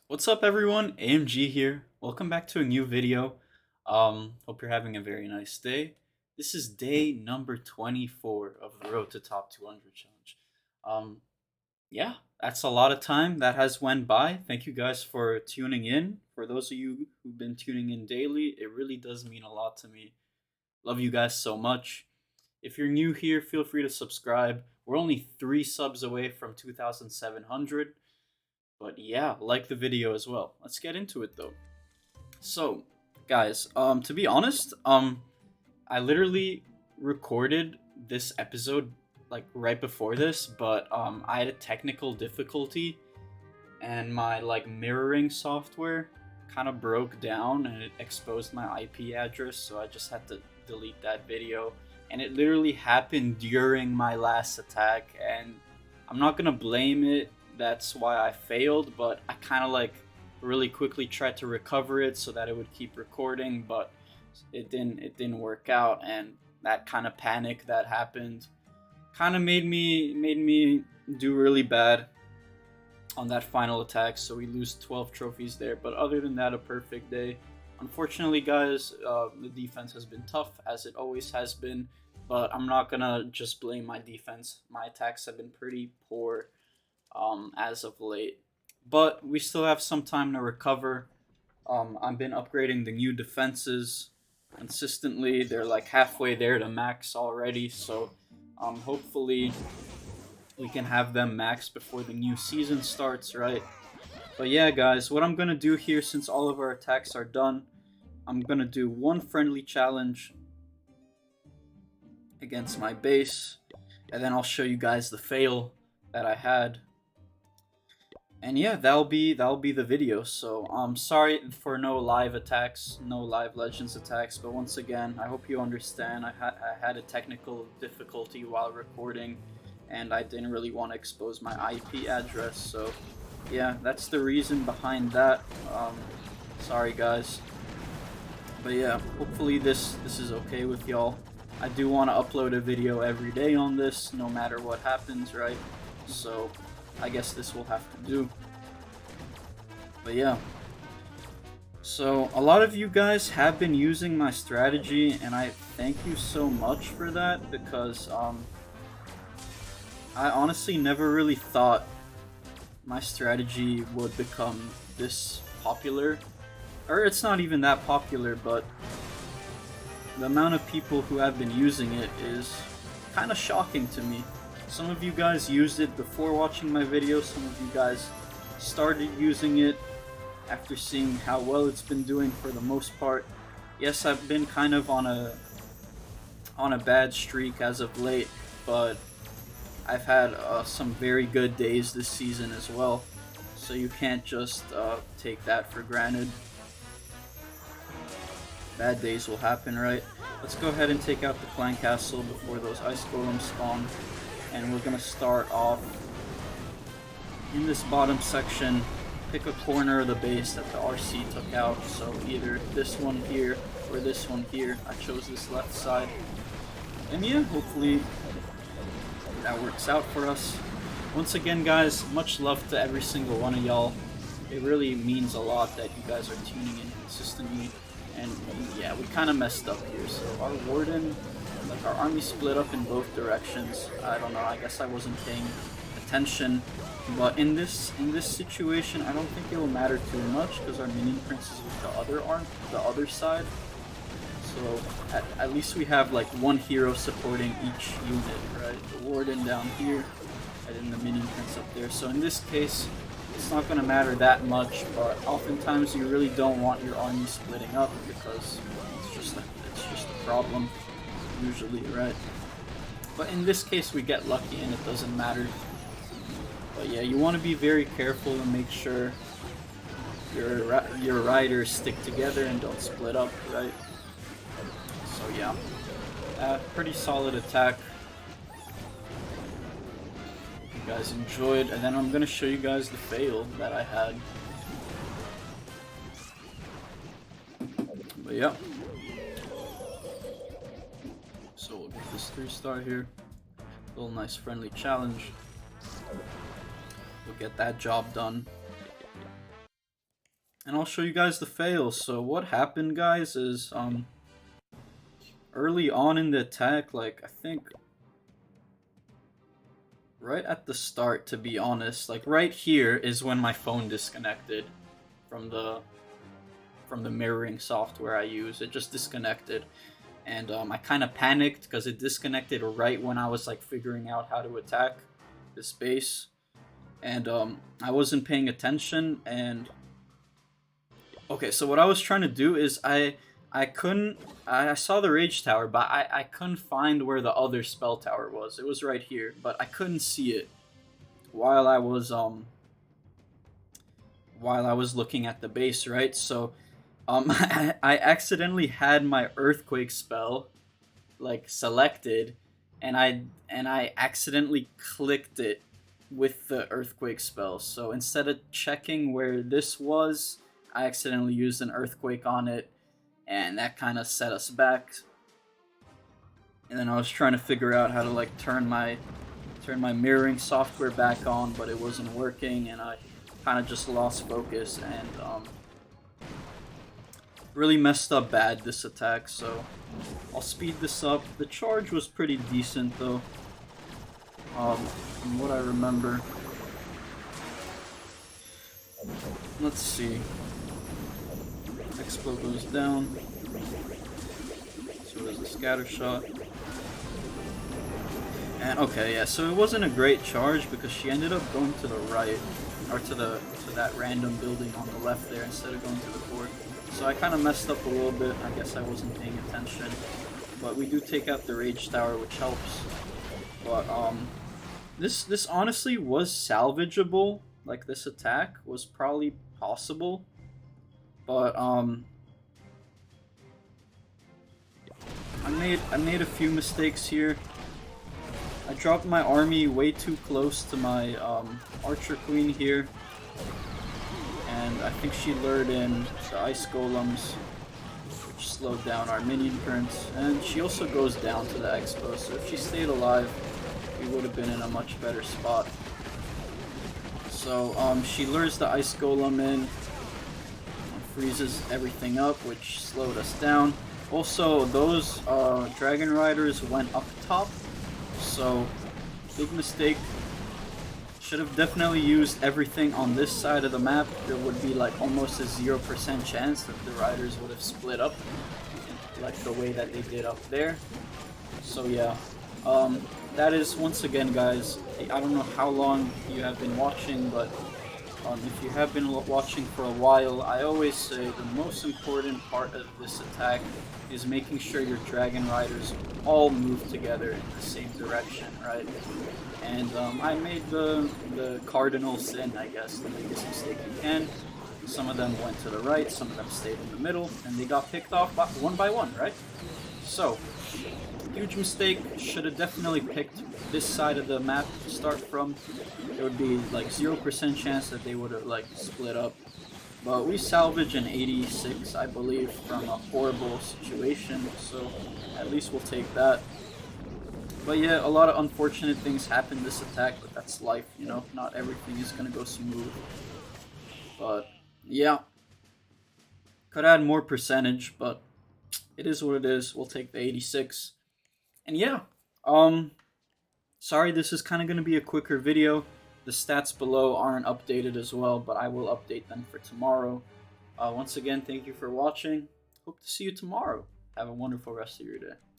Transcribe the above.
What's up everyone? AMG here. Welcome back to a new video. Hope you're having a very nice day. This is day number 24 of the Road to Top 200 challenge. Um, yeah, that's a lot of time that has went by. Thank you guys for tuning in. For those of you who've been tuning in daily, it really does mean a lot to me. Love you guys so much. If you're new here, feel free to subscribe. We're only 3 subs away from 2,700. But yeah, like the video as well. Let's get into it though. So, guys, to be honest, I literally recorded this episode like right before this, but I had a technical difficulty and my like mirroring software kind of broke down and it exposed my IP address, so I just had to delete that video. And it literally happened during my last attack, and I'm not gonna blame it. That's why I failed, but I kind of like really quickly tried to recover it so that it would keep recording, but it didn't work out, and that kind of panic that happened kind of made me do really bad on that final attack, so we lose 12 trophies there. But other than that, a perfect day. Unfortunately, guys, the defense has been tough, as it always has been, but I'm not gonna just blame my defense. My attacks have been pretty poor as of late, but we still have some time to recover. I've been upgrading the new defenses consistently. They're like halfway there to max already, so hopefully we can have them max before the new season starts, right? But yeah, guys, what I'm gonna do here, since all of our attacks are done, I'm gonna do one friendly challenge against my base, and then I'll show you guys the fail that I had. And yeah, that'll be the video. So sorry for no live attacks, no live Legends attacks, but once again, I hope you understand. I had a technical difficulty while recording, and I didn't really want to expose my IP address. So yeah, that's the reason behind that. Sorry guys, but yeah, hopefully this is okay with y'all. I do want to upload a video every day on this, no matter what happens, right? So I guess this will have to do. But yeah. So a lot of you guys have been using my strategy, and I thank you so much for that, because I honestly never really thought my strategy would become this popular. Or it's not even that popular, but the amount of people who have been using it is kind of shocking to me. Some of you guys used it before watching my video, some of you guys started using it after seeing how well it's been doing for the most part. Yes, I've been kind of on a bad streak as of late, but I've had some very good days this season as well, so you can't just take that for granted. Bad days will happen, right? Let's go ahead and take out the clan castle before those ice golems spawn. And we're gonna start off in this bottom section. Pick a corner of the base that the RC took out, so either this one here or this one here. I chose this left side, and yeah, hopefully that works out for us. Once again, guys, much love to every single one of y'all. It really means a lot that you guys are tuning in consistently. And yeah, we kind of messed up here. So our warden, like our army split up in both directions. I don't know, I guess I wasn't paying attention. But in this situation, I don't think it will matter too much, because our minion prince is with the other side. So at least we have like one hero supporting each unit, right? The warden down here, and then the minion prince up there. So in this case, it's not going to matter that much, but oftentimes you really don't want your army splitting up, because it's just a problem usually, right? But in this case we get lucky and it doesn't matter. But yeah, you want to be very careful and make sure your riders stick together and don't split up, right? So yeah, pretty solid attack. You guys enjoyed, and then I'm gonna show you guys the fail that I had. But yeah, so we'll get this 3-star here. Little nice friendly challenge. We'll get that job done. and I'll show you guys the fails. So what happened, guys, is early on in the attack, like I think right at the start, to be honest, like right here is when my phone disconnected from the mirroring software I use. It just disconnected, and I kind of panicked because it disconnected right when I was like figuring out how to attack this base, and I wasn't paying attention. And okay, so what I was trying to do is I couldn't I saw the rage tower, but I couldn't find where the other spell tower was. It was right here, but I couldn't see it while I was looking at the base, right? So I accidentally had my earthquake spell like selected, and I accidentally clicked it with the earthquake spell. So instead of checking where this was, I accidentally used an earthquake on it, and that kind of set us back. And then I was trying to figure out how to like turn my mirroring software back on, but it wasn't working, and I kind of just lost focus and really messed up bad this attack. So I'll speed this up. The charge was pretty decent though, from what I remember. Let's see. Expo goes down. So there's a scatter shot. And okay, yeah, so it wasn't a great charge because she ended up going to the right, or to that random building on the left there instead of going to the core. So I kind of messed up a little bit. I guess I wasn't paying attention. But we do take out the rage tower, which helps. But this honestly was salvageable. Like this attack was probably possible. But I made a few mistakes here. I dropped my army way too close to my archer queen here, and I think she lured in the ice golems, which slowed down our minion currents, and she also goes down to the expo, so if she stayed alive, we would have been in a much better spot. So she lures the ice golem in, and freezes everything up, which slowed us down. Also, those dragon riders went up top, so big mistake. Should have definitely used everything on this side of the map. There would be like almost a 0% chance that the riders would have split up like the way that they did up there. So yeah, that is, once again guys, I don't know how long you have been watching, but if you have been watching for a while, I always say the most important part of this attack is making sure your dragon riders all move together in the same direction, right? And I made the cardinal sin, I guess, the biggest mistake you can. Some of them went to the right, some of them stayed in the middle, and they got picked off one by one, right? So, huge mistake. Should have definitely picked this side of the map to start from. There would be like 0% chance that they would have like split up. But we salvaged an 86, I believe, from a horrible situation, so at least we'll take that. But yeah, a lot of unfortunate things happened this attack, but that's life, you know? Not everything is gonna go smooth. But yeah, could add more percentage, but it is what it is. We'll take the 86. And yeah, sorry this is kind of gonna be a quicker video. The stats below aren't updated as well, but I will update them for tomorrow. Once again, thank you for watching. Hope to see you tomorrow. Have a wonderful rest of your day.